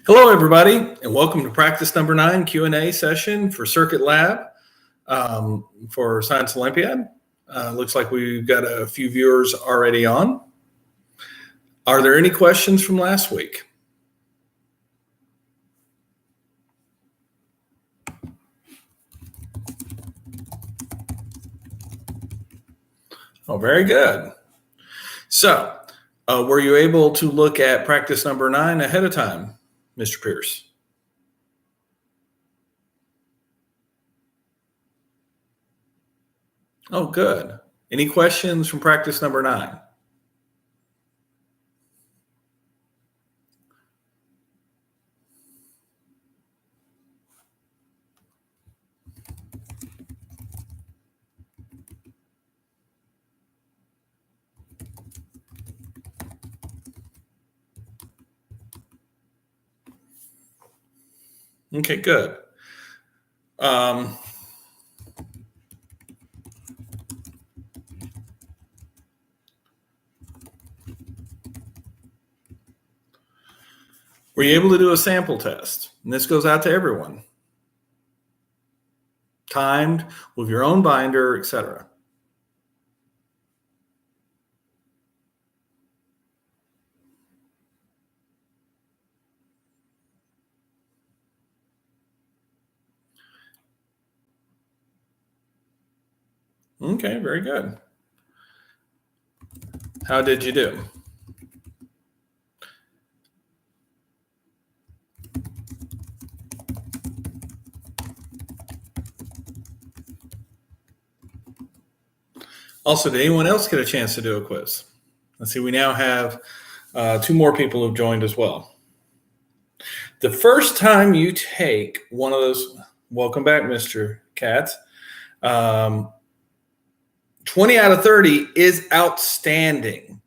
Hello, everybody, and welcome to practice number 9 Q&A session for Circuit Lab for Science Olympiad. Looks like we've got a few viewers already on. Are there any questions from last week? Oh, very good. So, were you able to look at practice number 9 ahead of time, Mr. Pierce? Oh, good. Any questions from practice number 9? Okay, good. Were you able to do a sample test? And this goes out to everyone. Timed with your own binder, etc. Okay, very good. How did you do? Also, did anyone else get a chance to do a quiz? Let's see, we now have 2 more people who've joined as well. The first time you take one of those, welcome back, Mr. Katz, 20 out of 30 is outstanding,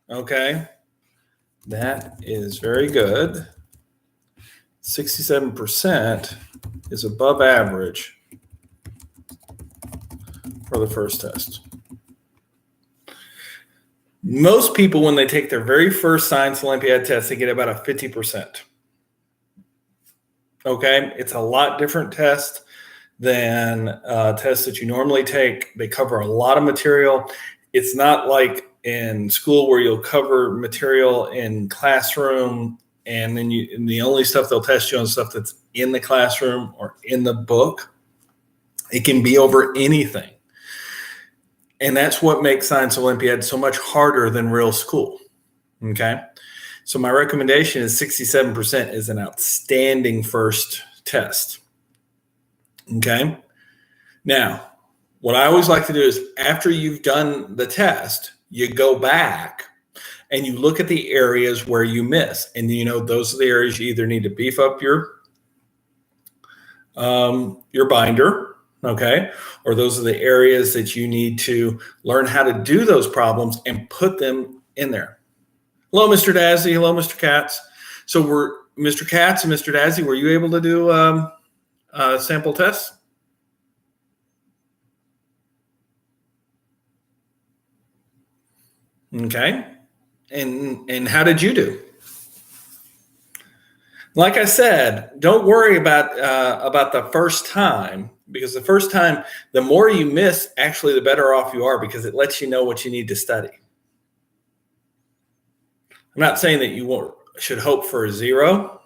okay? That is very good. 67% is above average for the first test. Most people, when they take their very first Science Olympiad test, they get about a 50%. Okay, it's a lot different test than tests that you normally take. They cover a lot of material. It's not like in school where you'll cover material in classroom and then the only stuff they'll test you on stuff that's in the classroom or in the book. It can be over anything. And that's what makes Science Olympiad so much harder than real school, okay? So my recommendation is 67% is an outstanding first test, okay? Now, what I always like to do is after you've done the test, you go back and you look at the areas where you miss. And, those are the areas you either need to beef up your binder, okay? Or those are the areas that you need to learn how to do those problems and put them in there. Hello, Mr. Dazzy. Hello, Mr. Katz. So Mr. Katz and Mr. Dazzy, were you able to do sample tests? Okay. And how did you do? Like I said, don't worry about the first time, because the first time, the more you miss, actually, the better off you are, because it lets you know what you need to study. I'm not saying that you should hope for a 0,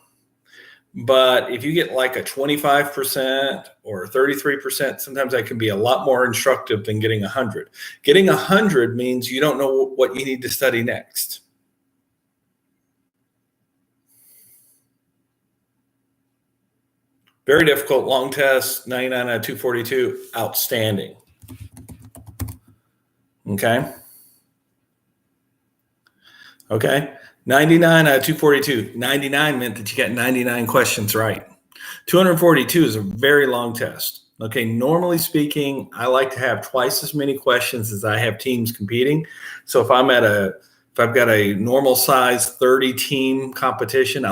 but if you get like a 25% or 33%, sometimes that can be a lot more instructive than getting 100. Getting 100 means you don't know what you need to study next. Very difficult, long test, 99 out of 242, outstanding. Okay. 99 out of 242. 99 meant that you got 99 questions right. 242 is a very long test. Okay, normally speaking, I like to have twice as many questions as I have teams competing. So if I've got a normal size 30 team competition,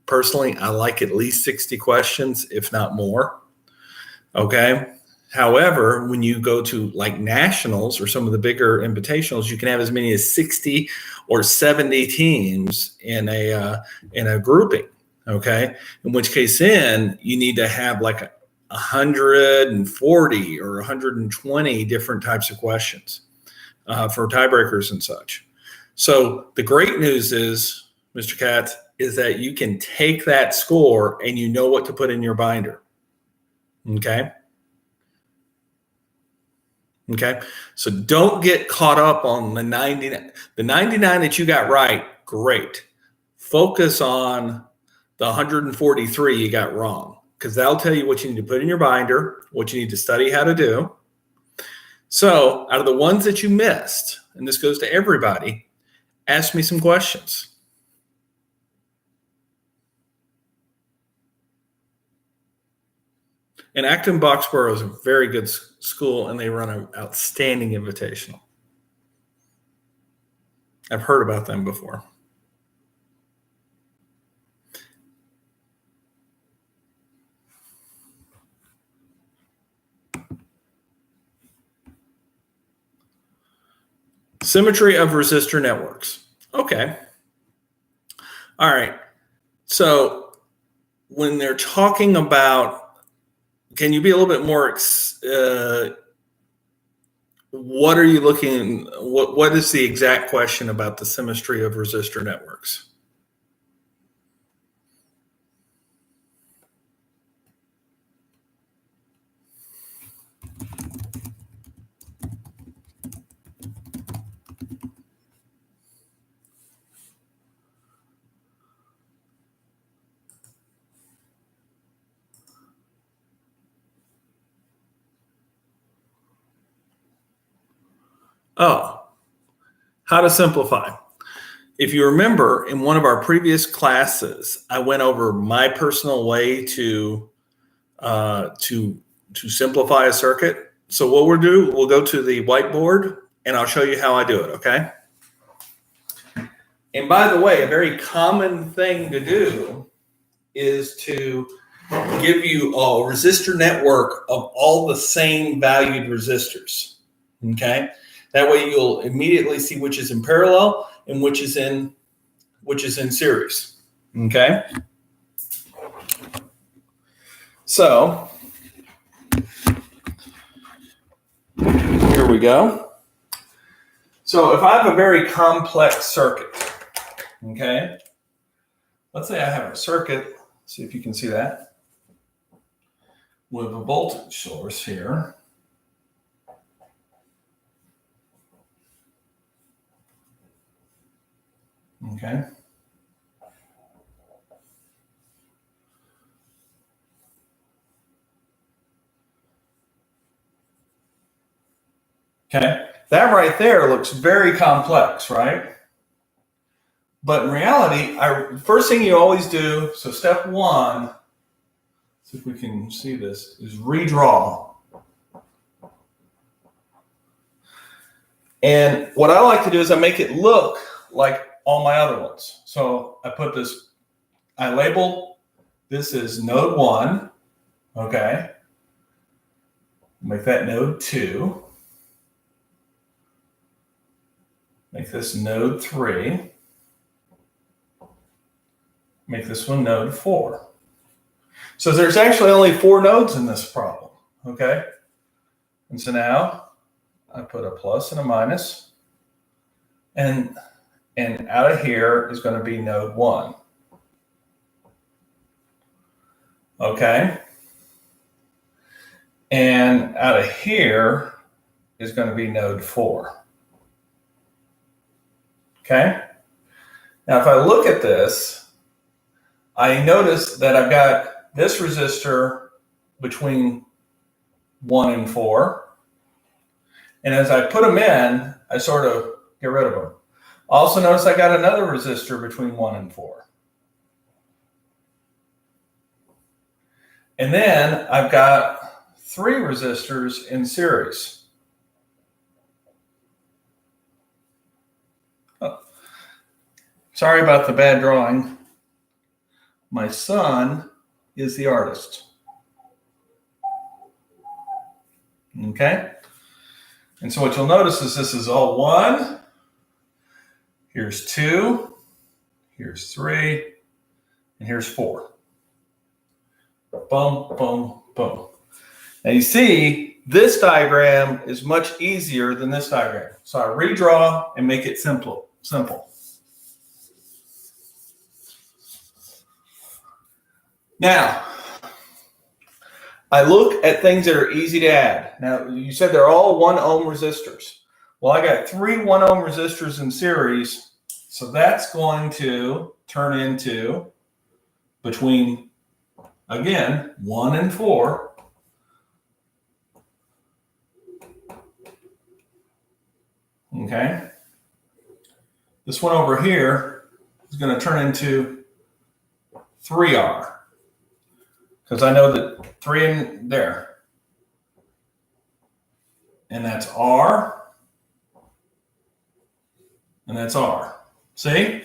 Personally, I like at least 60 questions, if not more. Okay. However, when you go to like nationals or some of the bigger invitationals, you can have as many as 60 or 70 teams in a grouping. Okay. In which case then you need to have like 140 or 120 different types of questions for tiebreakers and such. So the great news is, Mr. Katz, is that you can take that score and you know what to put in your binder. Okay. Okay. So don't get caught up on the 99. The 99 that you got right, great. Focus on the 143 you got wrong, because that'll tell you what you need to put in your binder, what you need to study how to do. So out of the ones that you missed, and this goes to everybody, ask me some questions. And Acton Boxborough is a very good school, and they run an outstanding invitational. I've heard about them before. Symmetry of resistor networks. Okay. All right. So when they're talking about, can you be a little bit more, what are you looking, what is the exact question about the symmetry of resistor networks? Oh, how to simplify. If you remember, in one of our previous classes, I went over my personal way to simplify a circuit. So what we'll do, we'll go to the whiteboard and I'll show you how I do it, okay? And by the way, a very common thing to do is to give you a resistor network of all the same valued resistors, okay? That way you'll immediately see which is in parallel and which is in series, okay? So here we go. So if I have a very complex circuit, okay, let's say I have a circuit, see if you can see that, with a voltage source here. Okay. Okay, that right there looks very complex, right? But in reality, first thing you always do, so step one, see if we can see this, is redraw. And what I like to do is I make it look like all my other ones. So I label this as node 1, okay? Make that node 2. Make this node 3. Make this one node 4. So there's actually only 4 nodes in this problem, okay? And so now I put a plus and a minus, and out of here is going to be node 1. Okay? And out of here is going to be node 4. Okay? Now if I look at this, I notice that I've got this resistor between 1 and 4. And as I put them in, I sort of get rid of them. Also notice I got another resistor between 1 and 4. And then I've got 3 resistors in series. Oh, sorry about the bad drawing. My son is the artist. Okay? And so what you'll notice is this is all 1. Here's 2. Here's 3. and here's 4. Boom, boom, boom. Now you see, this diagram is much easier than this diagram. So I redraw and make it simple. Now, I look at things that are easy to add. Now, you said they're all 1 ohm resistors. Well, I got 3 1 ohm resistors in series, so that's going to turn into between, again, 1 and 4. Okay. This one over here is going to turn into 3R. Because I know that 3 in there. And that's R. And that's R. See?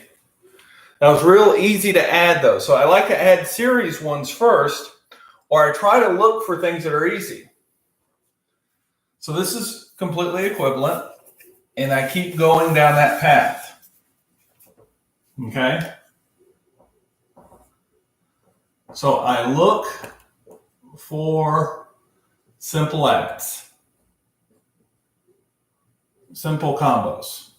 That was real easy to add those. So I like to add series ones first, or I try to look for things that are easy. So this is completely equivalent, and I keep going down that path. Okay? So I look for simple adds, simple combos.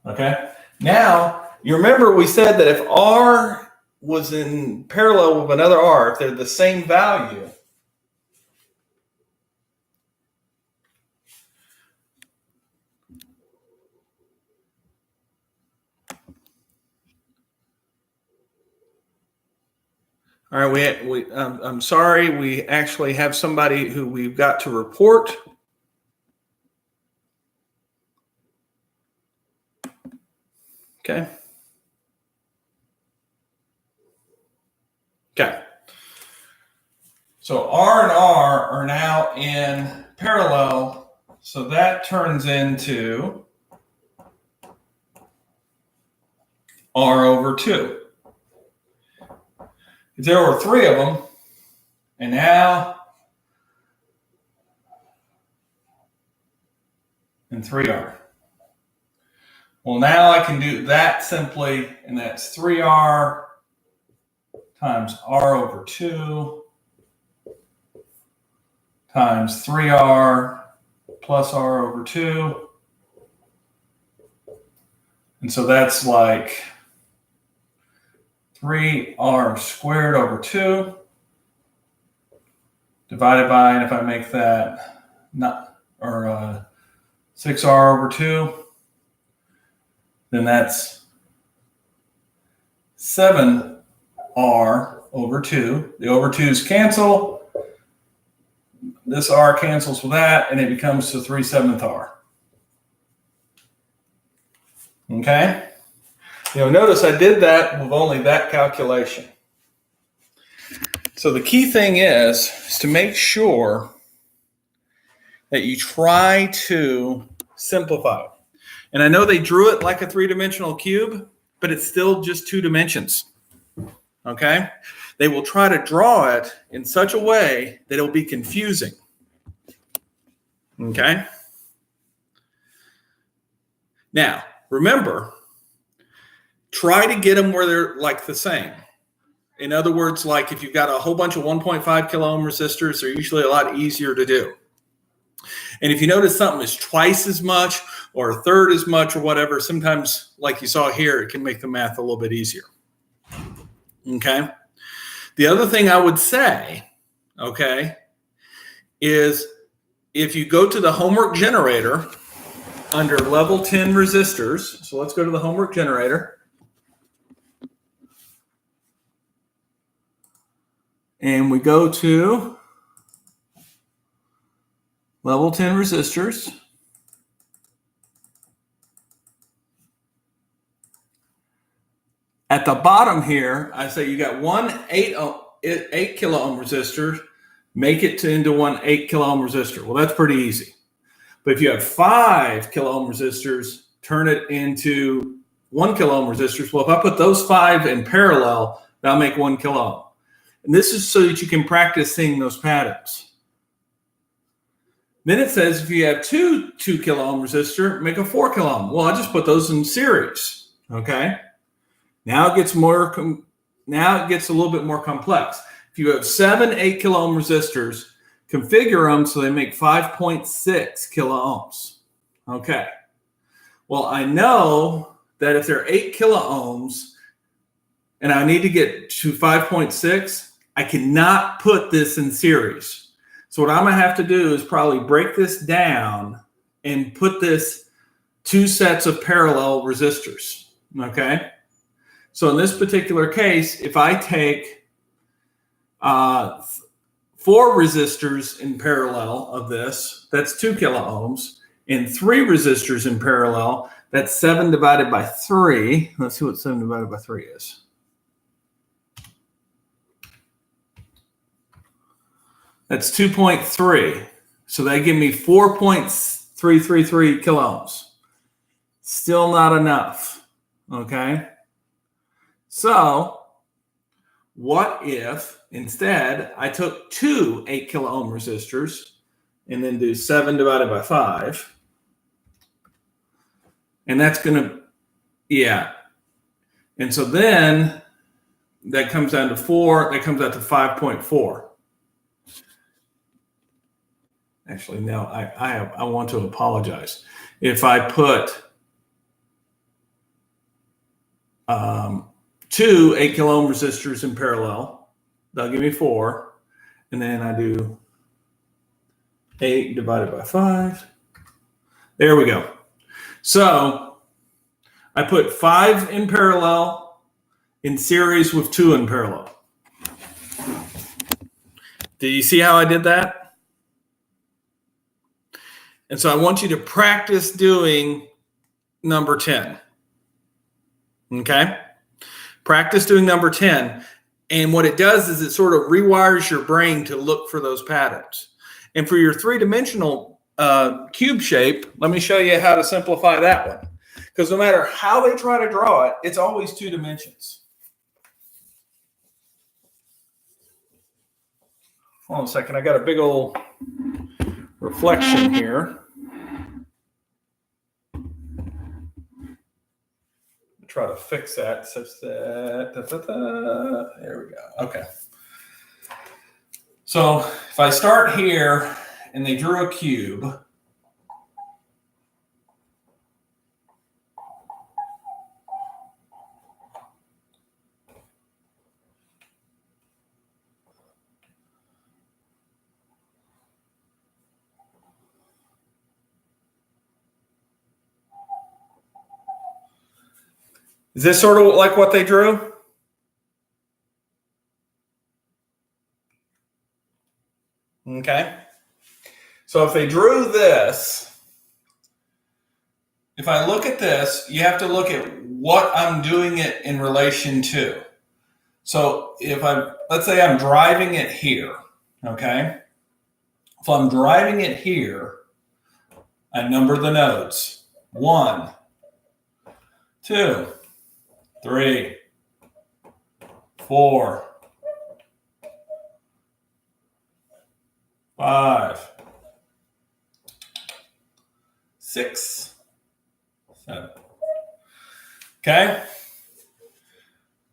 Okay? Now, you remember we said that if R was in parallel with another R, if they're the same value, all right, I'm sorry, we actually have somebody who we've got to report. Okay. Okay. So R and R are now in parallel, so that turns into R over 2. There were 3 of them, and now and 3R. Well, now I can do that simply, and that's 3R times R over 2 times 3R plus R over 2. And so that's like 3R squared over 2 divided by, and if I make that 6R over 2, then that's 7R over 2. The over 2's cancel. This R cancels with that, and it becomes the 3/7 R. Okay? Notice I did that with only that calculation. So the key thing is to make sure that you try to simplify it. And I know they drew it like a 3-dimensional cube, but it's still just 2 dimensions. Okay? They will try to draw it in such a way that it'll be confusing. Okay? Now, remember, try to get them where they're like the same. In other words, like if you've got a whole bunch of 1.5 kilo ohm resistors, they're usually a lot easier to do. And if you notice something is twice as much or a third as much or whatever, sometimes, like you saw here, it can make the math a little bit easier. Okay? The other thing I would say, okay, is if you go to the homework generator under level 10 resistors, so let's go to the homework generator. And we go to level 10 resistors. At the bottom here, I say you got one 8 kilo ohm resistor, make it into one 8 kilo ohm resistor. Well, that's pretty easy. But if you have 5 kilo ohm resistors, turn it into 1 kilo ohm resistors. Well, if I put those 5 in parallel, that'll make 1 kilo ohm. And this is so that you can practice seeing those patterns. Then it says if you have 2 kilo ohm resistor, make a 4 kilo ohm. Well, I just put those in series, okay? Now it gets now it gets a little bit more complex. If you have 7 8 kilo ohm resistors, configure them so they make 5.6 kilo ohms. Okay. Well, I know that if they're 8 kilo ohms and I need to get to 5.6, I cannot put this in series. So what I'm going to have to do is probably break this down and put this 2 sets of parallel resistors. Okay. So in this particular case, if I take 4 resistors in parallel of this, that's 2 kilo ohms, and 3 resistors in parallel, that's 7 divided by 3. Let's see what 7 divided by 3 is. That's 2.3. So they give me 4.333 kilo ohms. Still not enough. Okay. So what if instead I took 2 8 kilo ohm resistors and then do 7 divided by 5? And that's going to, yeah. And so then that comes down to 4. That comes out to 5.4. Actually, no, I want to apologize. If I put 2 8 kilo ohm resistors in parallel, they'll give me 4. And then I do 8 divided by 5. There we go. So I put 5 in parallel in series with 2 in parallel. Do you see how I did that? And so I want you to practice doing number 10. Okay? Practice doing number 10. And what it does is it sort of rewires your brain to look for those patterns. And for your 3-dimensional cube shape, let me show you how to simplify that one. Because no matter how they try to draw it, it's always 2 dimensions. Hold on a second. I got a big old reflection here. Try to fix that such that there we go. Okay. So if I start here and they drew a cube, is this sort of like what they drew? Okay. So if they drew this, if I look at this, you have to look at what I'm doing it in relation to. So if let's say I'm driving it here, okay? If I'm driving it here, I number the nodes. 1, 2, 3, 4, 5, 6, 7. Okay.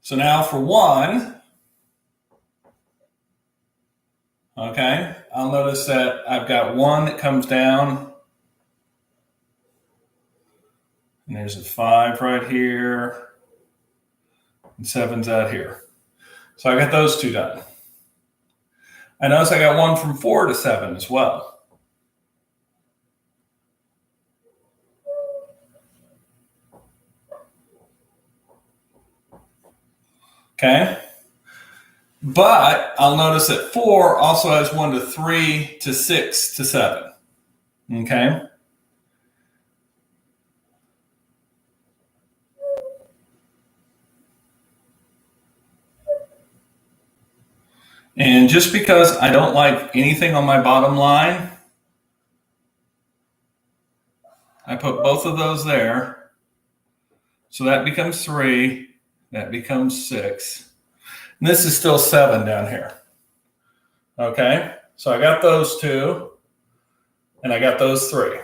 So now for 1, okay, I'll notice that I've got 1 that comes down. And there's a 5 right here. And 7's out here. So I got those 2 done. I notice I got 1 from 4 to 7 as well. Okay. But I'll notice that 4 also has 1 to 3 to 6 to 7. Okay. And just because I don't like anything on my bottom line, I put both of those there. So that becomes 3. That becomes 6. And this is still 7 down here. Okay. So I got those 2. And I got those 3.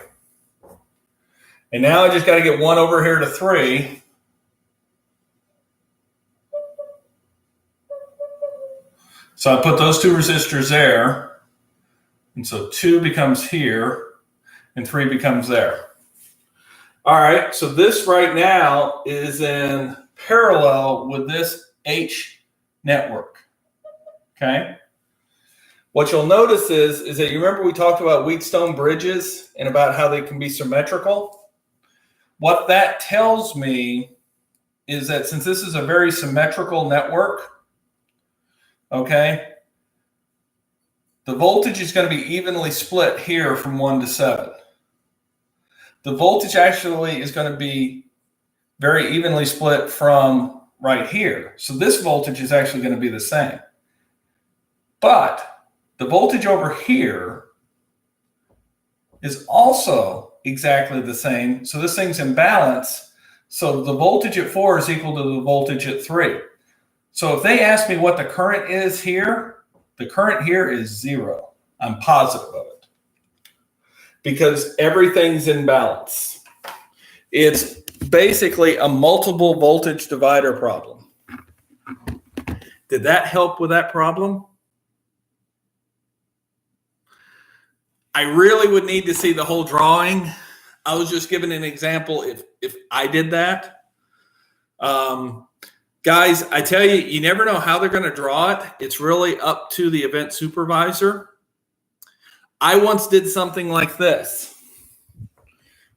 And now I just got to get 1 over here to 3. So I put those two resistors there. And so 2 becomes here and 3 becomes there. All right, so this right now is in parallel with this H network, okay? What you'll notice is that you remember we talked about Wheatstone Bridges and about how they can be symmetrical? What that tells me is that since this is a very symmetrical network, okay, the voltage is going to be evenly split here from 1 to 7. The voltage actually is going to be very evenly split from right here. So this voltage is actually going to be the same. But the voltage over here is also exactly the same. So this thing's in balance. So the voltage at 4 is equal to the voltage at 3. So if they ask me what the current is here, the current here is 0. I'm positive of it. Because everything's in balance. It's basically a multiple voltage divider problem. Did that help with that problem? I really would need to see the whole drawing. I was just giving an example if I did that. Guys, I tell you, you never know how they're going to draw it. It's really up to the event supervisor. I once did something like this,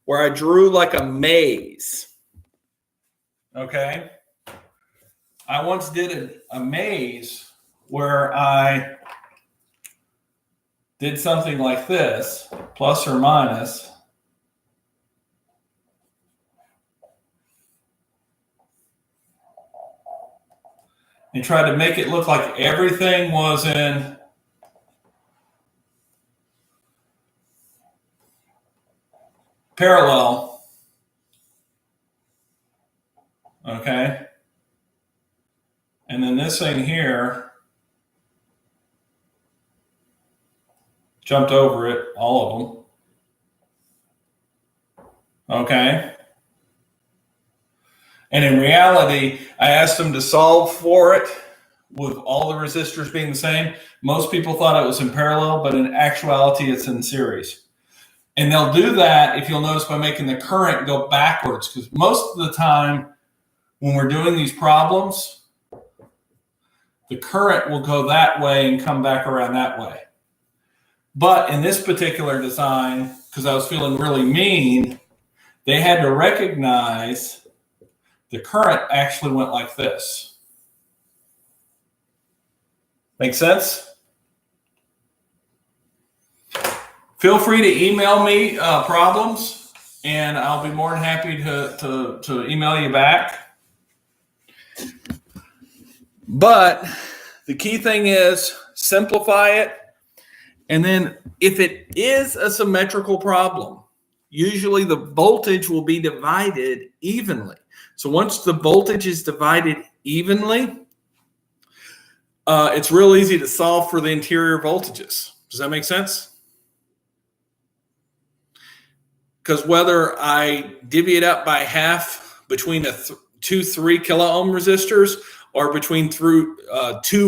where I drew like a maze. Okay? I once did a maze where I did something like this, plus or minus. And tried to make it look like everything was in parallel. Okay. And then this thing here jumped over it, all of them. Okay. And in reality, I asked them to solve for it with all the resistors being the same. Most people thought it was in parallel, but in actuality, it's in series. And they'll do that, if you'll notice, by making the current go backwards. Because most of the time, when we're doing these problems, the current will go that way and come back around that way. But in this particular design, because I was feeling really mean, they had to recognize the current actually went like this. Make sense? Feel free to email me problems, and I'll be more than happy to email you back. But the key thing is simplify it. And then if it is a symmetrical problem, usually the voltage will be divided evenly. So once the voltage is divided evenly, it's real easy to solve for the interior voltages. Does that make sense? Because whether I divvy it up by half between two 3 kilo ohm resistors or between 2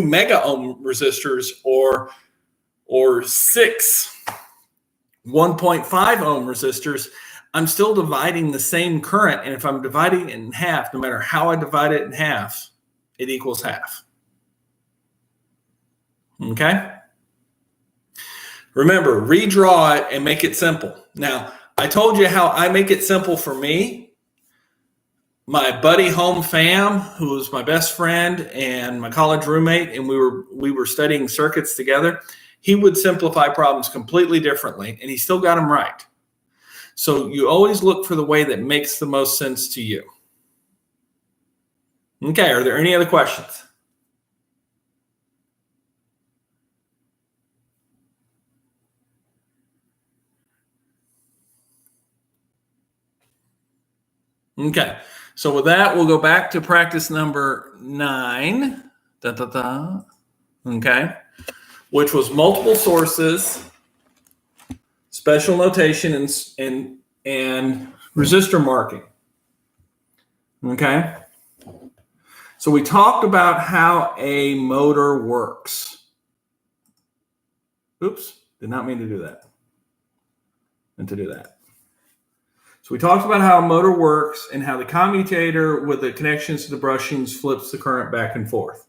mega ohm resistors or 6 1.5 ohm resistors, I'm still dividing the same current. And if I'm dividing it in half, no matter how I divide it in half, it equals half. Okay? Remember, redraw it and make it simple. Now, I told you how I make it simple for me. My buddy Home Fam, who was my best friend and my college roommate, and we were studying circuits together, he would simplify problems completely differently, and he still got them right. So you always look for the way that makes the most sense to you. Okay, are there any other questions? Okay, so with that, we'll go back to practice number 9. Okay, which was multiple sources, special notation, and resistor marking. Okay, so we talked about how a motor works. Oops, did not mean to do that. And to do that. So we talked about how a motor works and how the commutator with the connections to the bushings flips the current back and forth.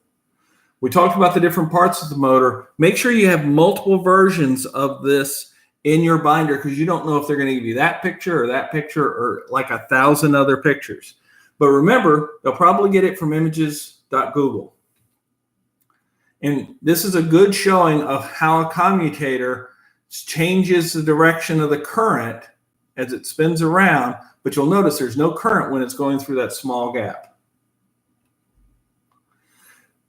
We talked about the different parts of the motor. Make sure you have multiple versions of this in your binder because you don't know if they're going to give you that picture or like 1,000 other pictures. But remember, they'll probably get it from images.google. And this is a good showing of how a commutator changes the direction of the current as it spins around, but you'll notice there's no current when it's going through that small gap.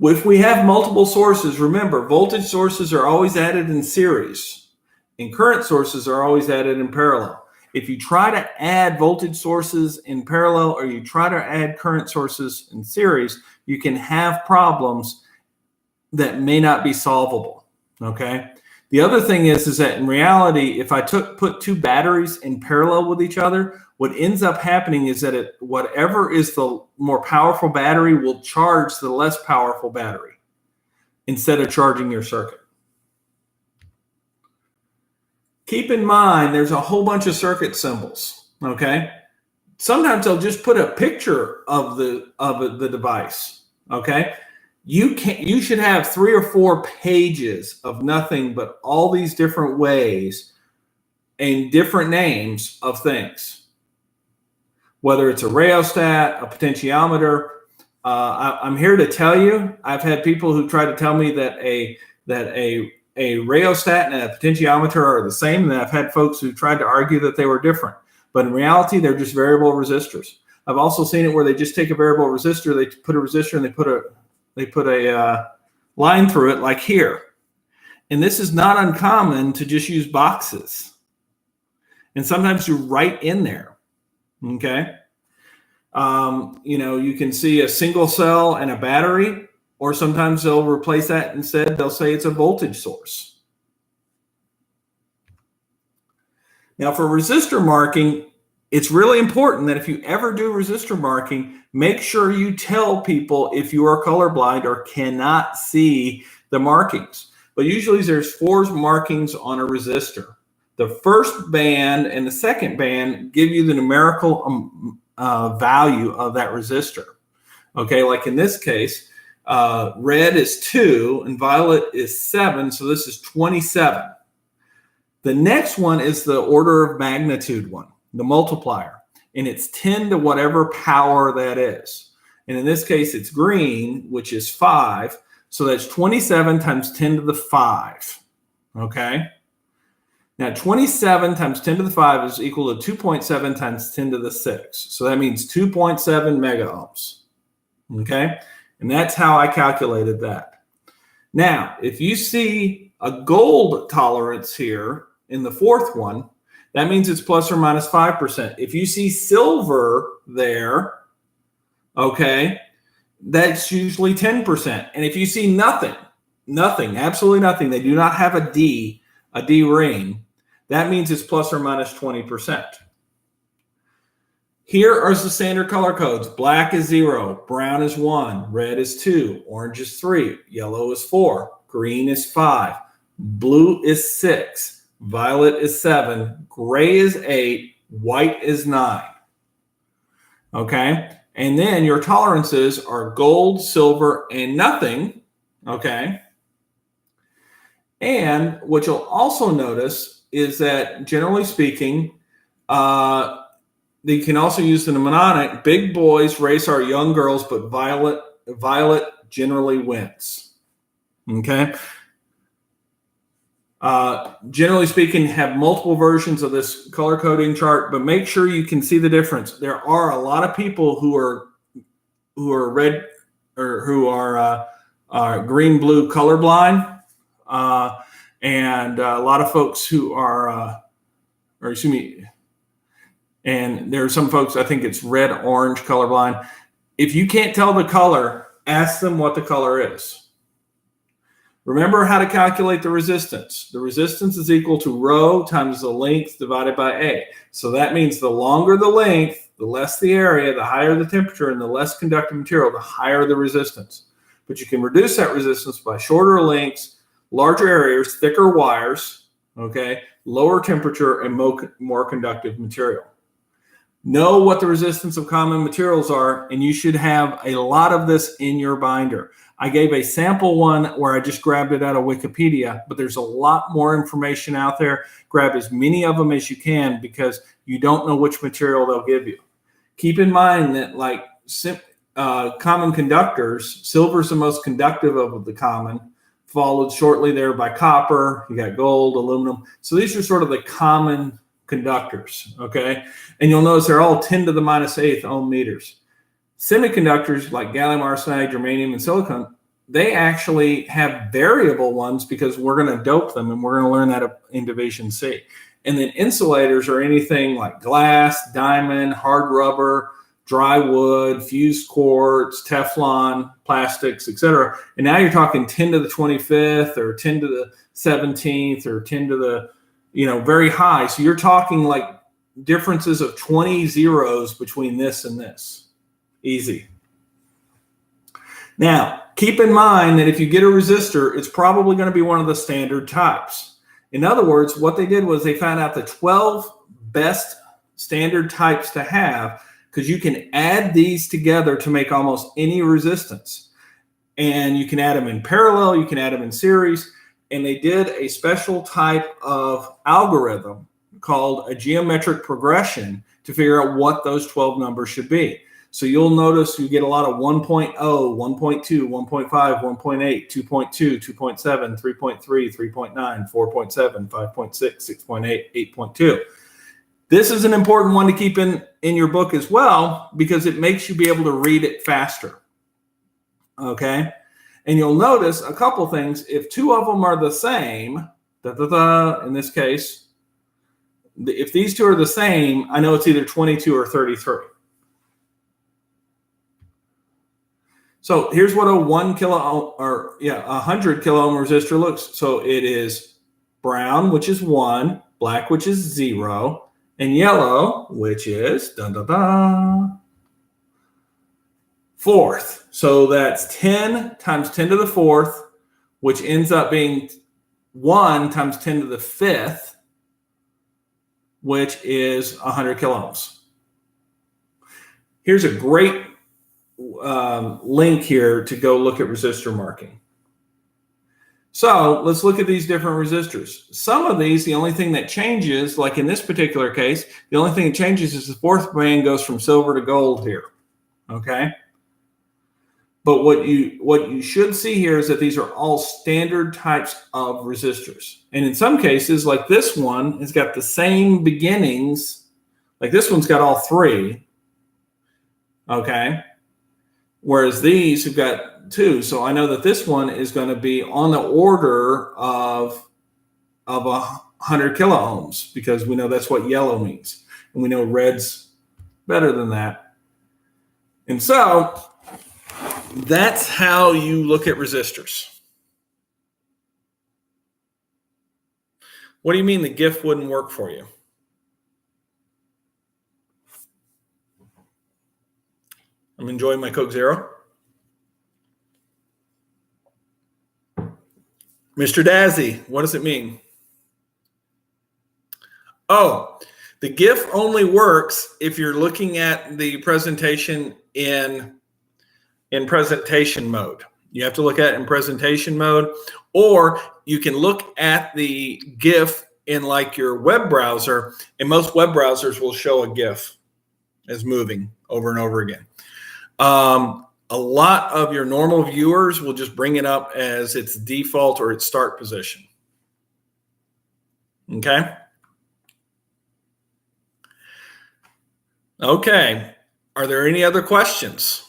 If we have multiple sources, remember, voltage sources are always added in series, and current sources are always added in parallel. If you try to add voltage sources in parallel or you try to add current sources in series, you can have problems that may not be solvable, okay? The other thing is that in reality, if I put two batteries in parallel with each other, what ends up happening is that whatever is the more powerful battery will charge the less powerful battery instead of charging your circuit. Keep in mind, there's a whole bunch of circuit symbols, okay? Sometimes they'll just put a picture of the device, okay? You should have 3 or 4 pages of nothing but all these different ways and different names of things. Whether it's a rheostat, a potentiometer, I'm here to tell you, I've had people who try to tell me that a rheostat and a potentiometer are the same, and I've had folks who tried to argue that they were different. But in reality, they're just variable resistors. I've also seen it where they just take a variable resistor, they put a resistor, and they put a line through it like here. And this is not uncommon to just use boxes. And sometimes you write in there, okay? You can see a single cell and a battery, or sometimes they'll replace that instead. They'll say it's a voltage source. Now for resistor marking, it's really important that if you ever do resistor marking, make sure you tell people if you are colorblind or cannot see the markings. But usually there's 4 markings on a resistor. The first band and the second band give you the numerical value of that resistor. Okay, like in this case, red is 2 and violet is 7, so this is 27. The next one is the order of magnitude one, the multiplier, and it's 10 to whatever power that is. And in this case, it's green, which is 5. So that's 27 times 10 to the 5. Okay. Now, 27 times 10 to the 5 is equal to 2.7 times 10 to the 6. So that means 2.7 mega ohms. Okay. And that's how I calculated that. Now, if you see a gold tolerance here in the 4th one, that means it's plus or minus 5%. If you see silver there, okay, that's usually 10%. And if you see nothing, absolutely nothing, they do not have a D ring, that means it's plus or minus 20%. Here are the standard color codes. Black is 0, brown is 1, red is 2, orange is 3, yellow is 4, green is 5, blue is 6, violet is 7, gray is 8, white is 9. Okay? And then your tolerances are gold, silver, and nothing. Okay? And what you'll also notice is that, generally speaking, they can also use the mnemonic, big boys race our young girls, but violet generally wins. Okay? Generally speaking, have multiple versions of this color coding chart, but make sure you can see the difference. There are a lot of people who are red or who are green, blue colorblind, and a lot of folks who are, and there are some folks, I think it's red, orange colorblind. If you can't tell the color, ask them what the color is. Remember how to calculate the resistance. The resistance is equal to rho times the length divided by A. So that means the longer the length, the less the area, the higher the temperature, and the less conductive material, the higher the resistance. But you can reduce that resistance by shorter lengths, larger areas, thicker wires, okay, lower temperature, and more conductive material. Know what the resistance of common materials are, and you should have a lot of this in your binder. I gave a sample one where I just grabbed it out of Wikipedia, but there's a lot more information out there. Grab as many of them as you can because you don't know which material they'll give you. Keep in mind that like common conductors, silver is the most conductive of the common, followed shortly there by copper. You got gold, aluminum. So these are sort of the common conductors, okay? And you'll notice they're all 10 to the minus 8th ohm meters. Semiconductors like gallium arsenide, germanium, and silicon, they actually have variable ones because we're going to dope them, and we're going to learn that in Division C. And then insulators are anything like glass, diamond, hard rubber, dry wood, fused quartz, Teflon, plastics, etc. And now you're talking 10 to the 25th or 10 to the 17th or 10 to the, very high. So you're talking like differences of 20 zeros between this and this. Easy. Now, keep in mind that if you get a resistor, it's probably going to be one of the standard types. In other words, what they did was they found out the 12 best standard types to have, because you can add these together to make almost any resistance. And you can add them in parallel, you can add them in series. And they did a special type of algorithm called a geometric progression to figure out what those 12 numbers should be. So you'll notice you get a lot of 1.0, 1.2, 1.5, 1.8, 2.2, 2.7, 3.3, 3.9, 4.7, 5.6, 6.8, 8.2. This is an important one to keep in your book as well because it makes you be able to read it faster. Okay? And you'll notice a couple things. If two of them are the same, in this case, if these two are the same, I know it's either 22 or 33. So here's what a 100 kilo ohm resistor looks. So it is brown, which is 1, black, which is 0, and yellow, which is fourth. So that's 10 times 10 to the fourth, which ends up being 1 times 10 to the fifth, which is 100 kilo ohms. Here's a great link here to go look at resistor marking. So let's look at these different resistors. Some of these, the only thing that changes, like in this particular case, the only thing that changes is the fourth band goes from silver to gold here. Okay. But what you should see here is that these are all standard types of resistors. And in some cases, like this one has got the same beginnings. Like this one's got all three. Okay. Whereas these have got 2. So I know that this one is going to be on the order of 100 kilo ohms because we know that's what yellow means. And we know red's better than that. And so that's how you look at resistors. What do you mean the GIF wouldn't work for you? I'm enjoying my Coke Zero. Mr. Dazzy, what does it mean? Oh, the GIF only works if you're looking at the presentation in presentation mode. You have to look at it in presentation mode, or you can look at the GIF in like your web browser, and most web browsers will show a GIF as moving over and over again. A lot of your normal viewers will just bring it up as its default or its start position. Okay. Okay. Are there any other questions?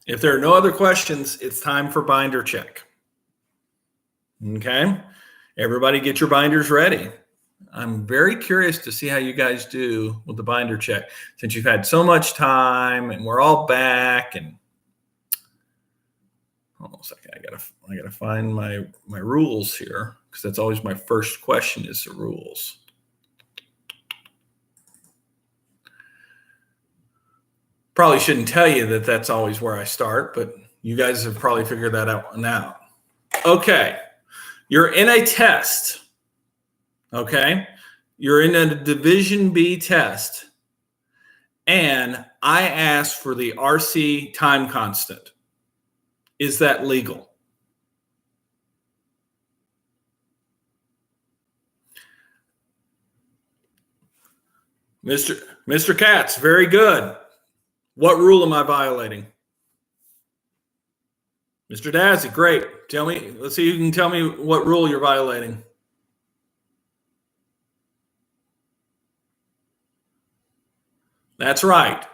If there are no other questions, it's time for binder check. Okay. Everybody get your binders ready. I'm very curious to see how you guys do with the binder check since you've had so much time and we're all back. And hold on a second, I gotta find my rules here because that's always my first question is the rules. Probably shouldn't tell you that that's always where I start, but you guys have probably figured that out now. Okay, you're in a test, okay? You're in a Division B test, and I asked for the RC time constant. Is that legal? Mr. Katz, very good. What rule am I violating? Mr. Dazzy, great. Tell me, let's see who can tell me what rule you're violating. That's right.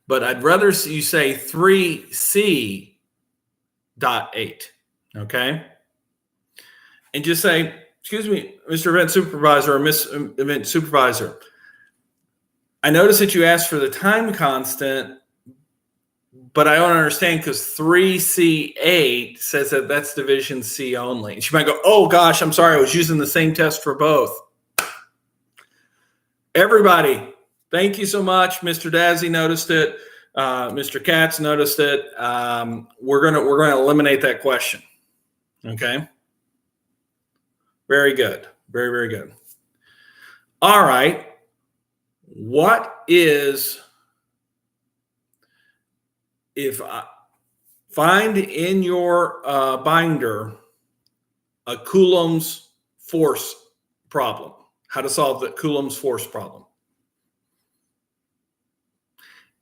But I'd rather you say 3C.8, okay? And just say, excuse me, Mr. Event Supervisor or Miss Event Supervisor, I noticed that you asked for the time constant, but I don't understand because 3C8 says that that's Division C only. She might go, oh gosh, I'm sorry, I was using the same test for both. Everybody, thank you so much. Mr. Dazzy noticed it. Mr. Katz noticed it. We're gonna eliminate that question. Okay. Very good. Very, very good. All right. What is, if I find in your binder a Coulomb's force problem? How to solve the Coulomb's force problem?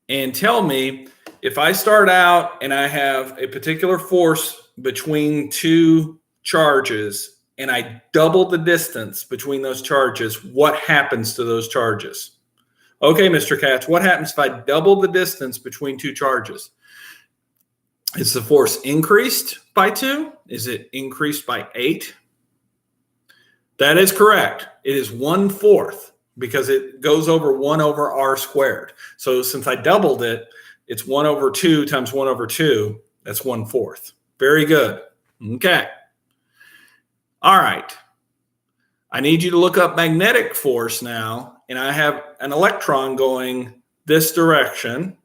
And tell me, if I start out and I have a particular force between two charges and I double the distance between those charges, what happens to those charges? Okay, Mr. Katz, what happens if I double the distance between two charges? Is the force increased by 2? Is it increased by 8? That is correct. It is 1/4 because it goes over 1 over r squared. So since I doubled it, it's 1/2 times 1/2. That's 1/4. Very good. Okay. All right. I need you to look up magnetic force now, and I have an electron going this direction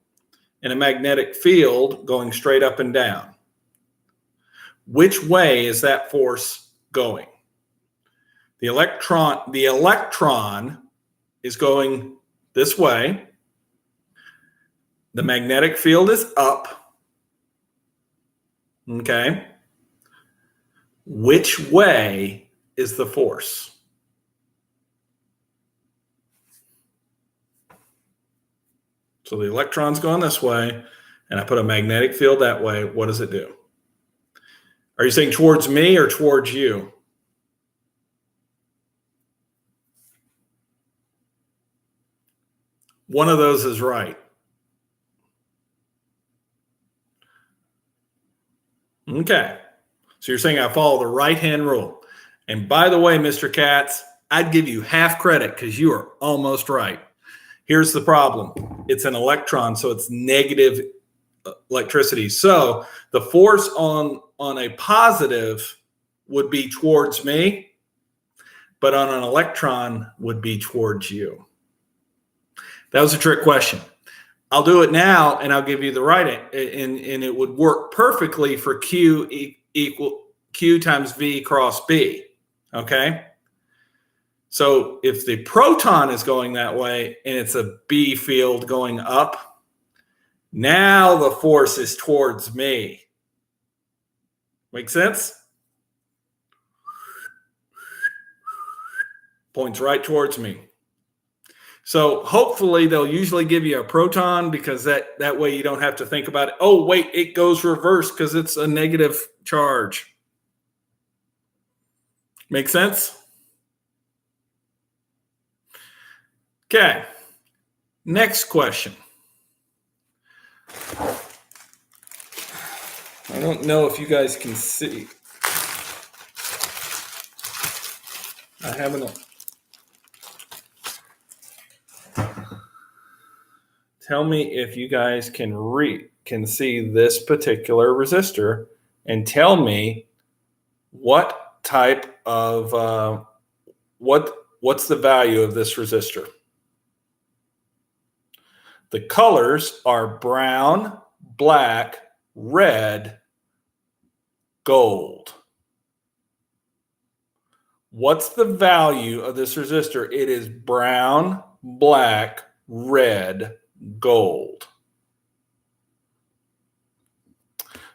and a magnetic field going straight up and down. Which way is that force going? The electron is going this way. The magnetic field is up. Okay. Which way is the force? So the electron's going this way, and I put a magnetic field that way. What does it do? Are you saying towards me or towards you? One of those is right. Okay. So you're saying I follow the right-hand rule. And by the way, Mr. Katz, I'd give you half credit because you are almost right. Here's the problem. It's an electron, so it's negative electricity. So the force on a positive would be towards me, but on an electron would be towards you. That was a trick question. I'll do it now, and I'll give you the right, and it would work perfectly for Q equal Q times V cross B, okay? So if the proton is going that way and it's a B field going up, now the force is towards me. Make sense? Points right towards me. So hopefully they'll usually give you a proton because that way you don't have to think about it. Oh, wait, it goes reverse because it's a negative charge. Make sense? Okay, next question. I don't know if you guys can see. I haven't. Tell me if you guys can see this particular resistor and tell me what type of what's the value of this resistor. The colors are brown, black, red, gold. What's the value of this resistor? It is brown, black, red, gold.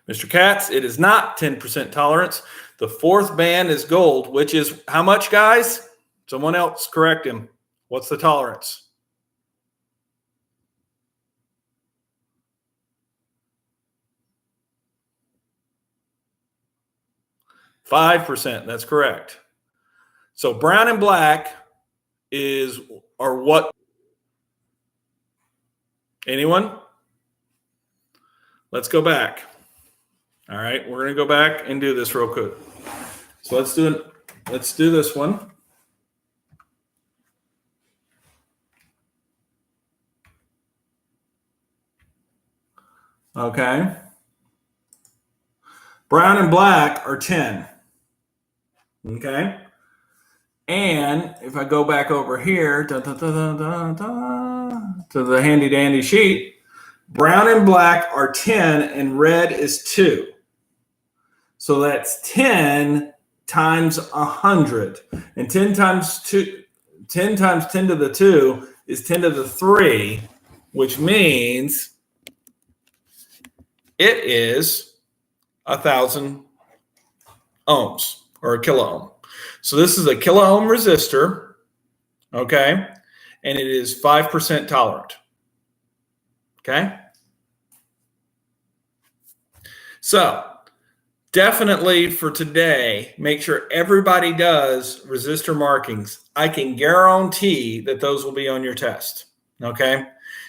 Mr. Katz, it is not 10% tolerance. The fourth band is gold, which is how much, guys? Someone else correct him. What's the tolerance? 5%. That's correct. So brown and black are what? Anyone? Let's go back. All right, we're going to go back and do this real quick. So let's do this one. Okay. Brown and black are 10. Okay. And if I go back over here to the handy dandy sheet, brown and black are 10 and red is 2. So that's 10 times 100. And 10 times 10 to the 2 is 10 to the 3, which means it is 1,000 ohms or a kilo ohm. So this is a kilo ohm resistor, okay? And it is 5% tolerant, okay? So definitely for today, make sure everybody does resistor markings. I can guarantee that those will be on your test, okay?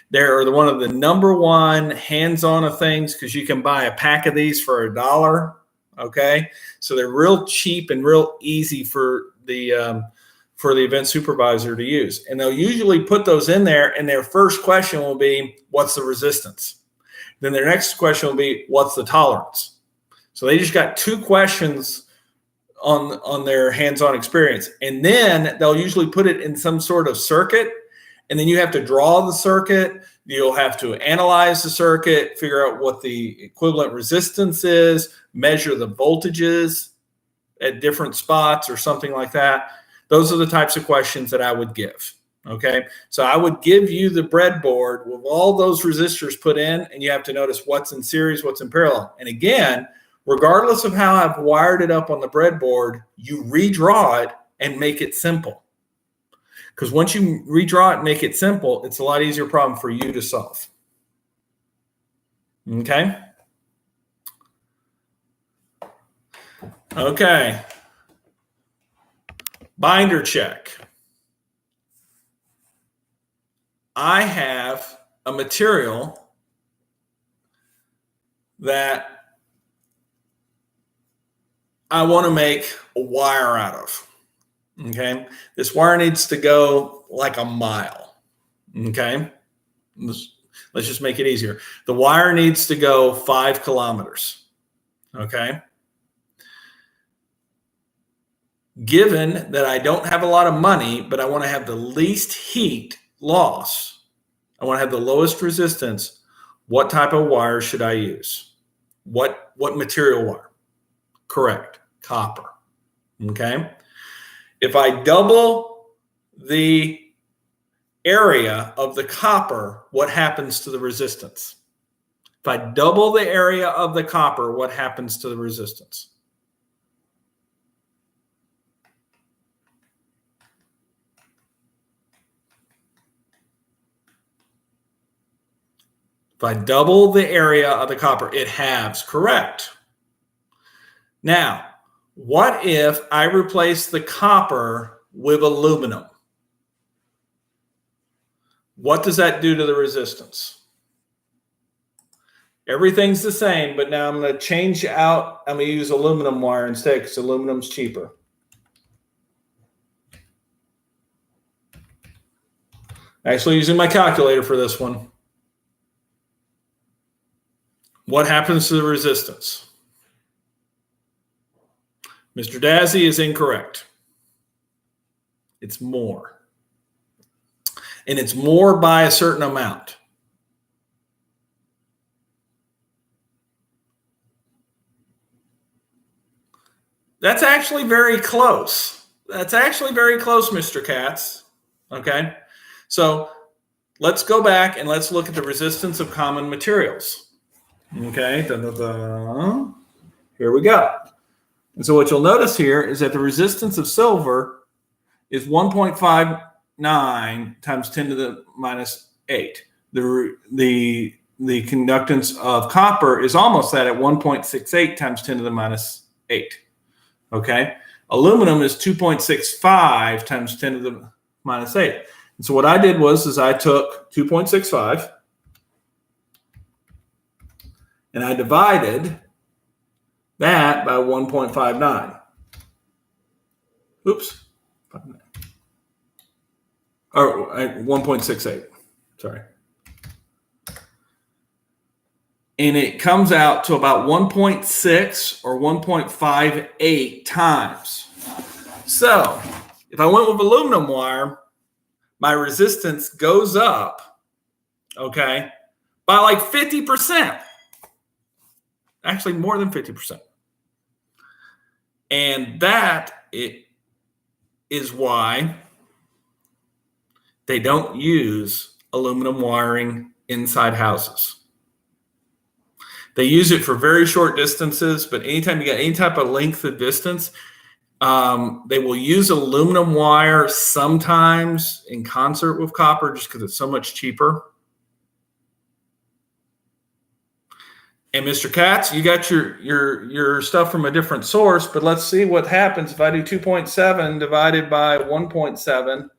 They're one of the number one hands-on of things because you can buy a pack of these for $1, okay? So they're real cheap and real easy for the event supervisor to use. And they'll usually put those in there, and their first question will be, what's the resistance? Then their next question will be, what's the tolerance? So they just got 2 questions on their hands-on experience. And then they'll usually put it in some sort of circuit, and then you have to draw the circuit. You'll have to analyze the circuit, figure out what the equivalent resistance is, measure the voltages at different spots or something like that. Those are the types of questions that I would give. Okay, so I would give you the breadboard with all those resistors put in, and you have to notice what's in series, what's in parallel. And again, regardless of how I've wired it up on the breadboard, you redraw it and make it simple. Because once you redraw it and make it simple, it's a lot easier problem for you to solve. Okay? Okay. Binder check. I have a material that I want to make a wire out of. Okay, this wire needs to go like a mile. Okay, let's just make it easier. The wire needs to go 5 kilometers. Okay, given that I don't have a lot of money, but I want to have the least heat loss, I want to have the lowest resistance, what type of wire should I use? What material wire? Correct, copper. Okay. If I double the area of the copper, what happens to the resistance? If I double the area of the copper, what happens to the resistance? If I double the area of the copper, it halves. Correct. Now, what if I replace the copper with aluminum? What does that do to the resistance? Everything's the same, but now I'm going to change out. I'm going to use aluminum wire instead because aluminum's cheaper. Actually, using my calculator for this one. What happens to the resistance? Mr. Dazzy is incorrect. It's more. And it's more by a certain amount. That's actually very close. That's actually very close, Mr. Katz. Okay. So let's go back and let's look at the resistance of common materials. Okay. Here we go. And so what you'll notice here is that the resistance of silver is 1.59 times 10 to the minus 8. The conductance of copper is almost that at 1.68 times 10 to the minus 8. Okay. Aluminum is 2.65 times 10 to the minus 8. And so what I did was I took 2.65 and I divided that by 1.59. Oops. Or 1.68. Sorry. And it comes out to about 1.6 or 1.58 times. So if I went with aluminum wire, my resistance goes up, okay, by like 50%. Actually, more than 50%. And that is why they don't use aluminum wiring inside houses. They use it for very short distances, but anytime you get any type of length of distance, they will use aluminum wire sometimes in concert with copper just because it's so much cheaper. And Mr. Katz, you got your stuff from a different source, but let's see what happens if I do 2.7 divided by 1.7.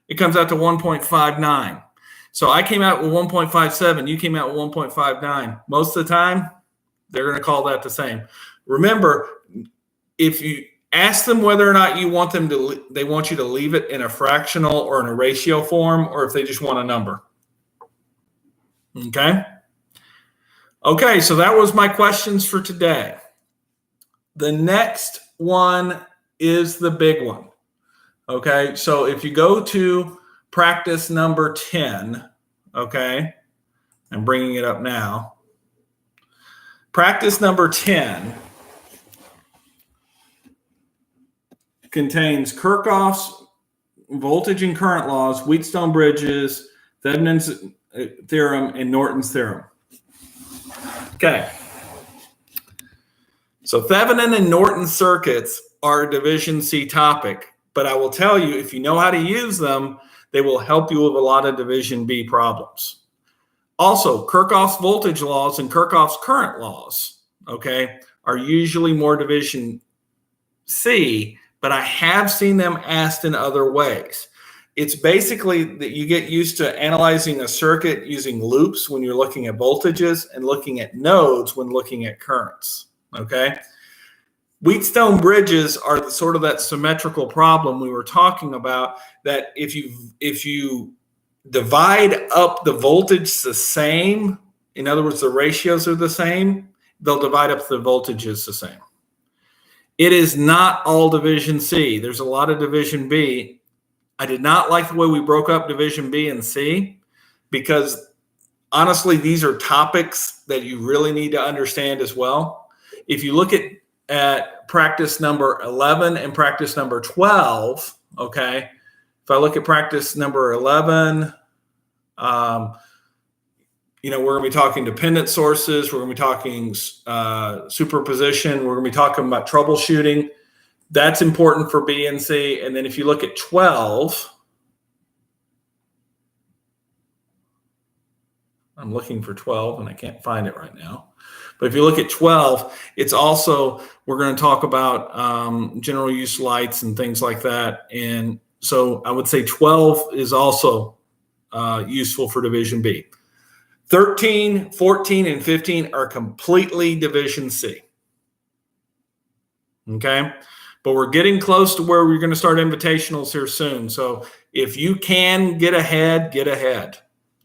It comes out to 1.59. So I came out with 1.57. You came out with 1.59. Most of the time, they're going to call that the same. Remember, if you ask them whether or not you want them to, they want you to leave it in a fractional or in a ratio form, or if they just want a number. Okay. Okay, so that was my questions for today. The next one is the big one. Okay, so if you go to practice number 10, okay, I'm bringing it up now. Practice number 10 contains Kirchhoff's voltage and current laws, Wheatstone Bridges, Thevenin's theorem, and Norton's theorem. Okay. So Thevenin and Norton circuits are a Division C topic, but I will tell you, if you know how to use them, they will help you with a lot of Division B problems. Also, Kirchhoff's voltage laws and Kirchhoff's current laws, okay, are usually more Division C, but I have seen them asked in other ways. It's basically that you get used to analyzing a circuit using loops when you're looking at voltages and looking at nodes when looking at currents, okay? Wheatstone bridges are sort of that symmetrical problem we were talking about, that if you divide up the voltage the same, in other words, the ratios are the same, they'll divide up the voltages the same. It is not all Division C. There's a lot of Division B. I did not like the way we broke up Division B and C because, honestly, these are topics that you really need to understand as well. If you look at practice number 11 and practice number 12, okay, if I look at practice number 11, we're going to be talking dependent sources. We're going to be talking superposition. We're going to be talking about troubleshooting. That's important for B and C. And then if you look at 12, I'm looking for 12 and I can't find it right now. But if you look at 12, it's also, we're going to talk about general use lights and things like that. And so I would say 12 is also useful for Division B. 13, 14, and 15 are completely Division C. Okay? But we're getting close to where we're going to start invitationals here soon. So if you can get ahead, get ahead.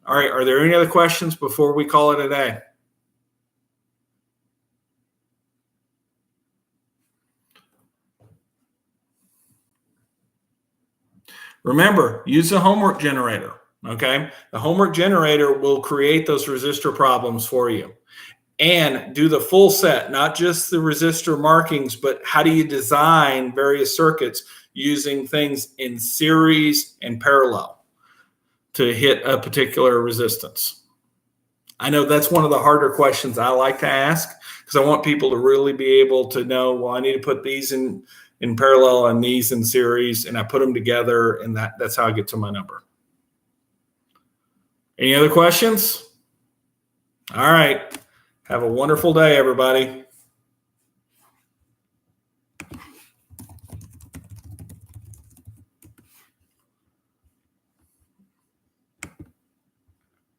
All right. Are there any other questions before we call it a day? Remember, use the homework generator. Okay. The homework generator will create those resistor problems for you. and do the full set, not just the resistor markings, but how do you design various circuits using things in series and parallel to hit a particular resistance. I know that's one of the harder questions I like to ask, because I want people to really be able to know, well, I need to put these in parallel and these in series, and I put them together, and that's how I get to my number. Any other questions? All right. Have a wonderful day, everybody.